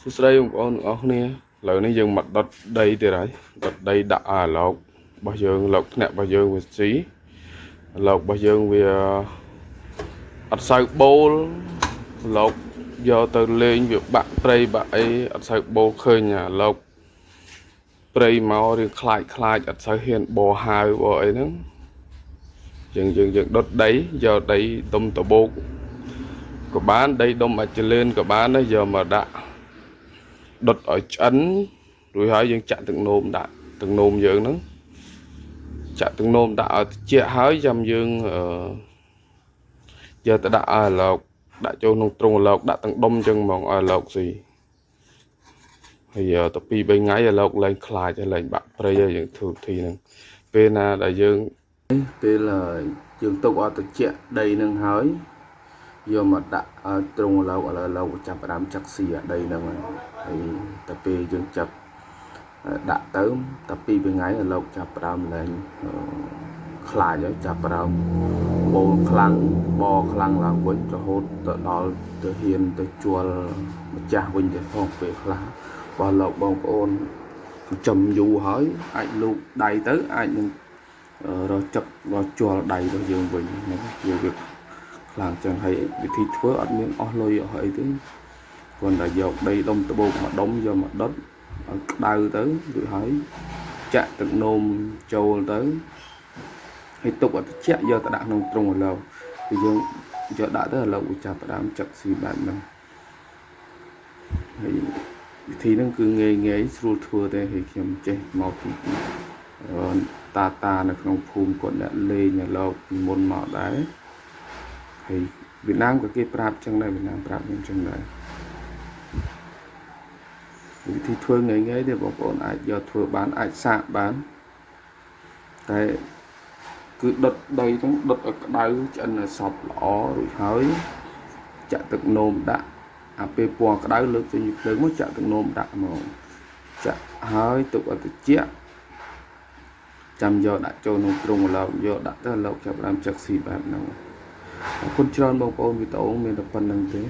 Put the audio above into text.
សួស្តីបងប្អូនទាំងអស់គ្នាឥឡូវនេះយើងមកដុតដីទៀតហើយដុតដីដាក់អាឡោករបស់យើងឡោកធ្នាក់របស់យើងវាស៊ីឡោករបស់យើងវាអត់សូវបូលឡោកយកទៅលេងវាបាក់ព្រៃបាក់អីអត់សូវបូលឃើញអាឡោកព្រៃមករៀងខ្លាចអត់សូវហ៊ានបោហាវបោអីហ្នឹងយើងដុតដីយកដីដុំតបោកក៏បានដីដុំអាចចលឿនក៏បានដែរយកមកដាក់ដុតឲ្យឆ្អិនរួចហើយយើងចាក់ទឹកនោមដាក់ទឹកនោមយើងហ្នឹងចាក់ទឹកនោមដាក់ឲ្យត្រជាក់ហើយចាំយើងយកទៅដាក់ឲ្យឡោកដាក់ចូលក្នុងទ្រុងឡោកដាក់ទាំងដុំចឹងហ្មងឲ្យឡោកស៊ីហើយទៅ2 3ថ្ងៃឲ្យឡោកលែងខ្លាចហើយលែងបាក់ព្រៃហើយយើងធ្វើធីហ្នឹងពេលណាដែលយើងពេលយើងទុកឲ្យត្រជាក់ដីហ្នឹងហើយយកមកដាក់ឲ្យទ្រុងឡោកឥឡូវឡោកចាប់ផ្ដើមចាក់ស៊ីអាដីហ្នឹងហើយតែពេលយើងចាប់ដាក់ទៅតែ2 3ថ្ងៃឡោកចាប់ផ្ដើមឡើងខ្លាចហើយចាប់ផ្ដើមបោខ្លាំងឡើងវិញរហូតទៅដល់ទៅហ៊ានទៅជួលម្ចាស់វិញទៅផងពេលខ្លះរបស់ឡោកបងប្អូនចំយូរហើយអាចលូកដៃទៅអាចនឹងរកចឹករកជួលដៃរបស់យើងវិញហ្នឹងវាខ្លាំងចឹងហើយវិធីធ្វើអត់មានអស់លុយអស់អីទេគ្រាន់តែយកដីដុំតបោកមកដុំយកមកដុតឲ្យក្តៅទៅរួចហើយចាក់ទឹកនោមចូលទៅហើយទុកឲ្យត្រជាក់យកទៅដាក់ក្នុងទ្រុងឥឡូវគឺយើងយកដាក់ទៅឥឡូវចាប់ផ្ដើមចាក់ស៊ីបែបហ្នឹងហើយវិធីហ្នឹងគឺងាយស្រួលធ្វើទេហើយខ្ញុំចេះមកពីតានៅក្នុងភូមិគាត់អ្នកលេងឥឡូវពីមុនមកដែរហើយវៀតណាមក៏គេប្រាប់ចឹងដែរវៀតណាមប្រាប់ខ្ញុំចឹងដែរវិធីធ្វើងាយទេបងប្អូនអាចយកធ្វើបានអាចសាកបានតែគឺដុតដីហ្នឹងដុតឲ្យក្តៅឆ្អិនឲ្យសព្វល្អរួចហើយចាក់ទឹកនោមដាក់អាពេលពណ៌ក្តៅលើកចេញពីភ្លើងមកចាក់ទឹកនោមដាក់មកចាក់ហើយទុកឲ្យត្រជាក់ចាំយកដាក់ចូលក្នុងទ្រុងឡោកយកដាក់ទៅឡោកចាប់ដើមចាក់ស៊ីបែបហ្នឹងអរគុណច្រើនបងប្អូនវីដេអូមានតែប៉ុណ្្នឹងទេ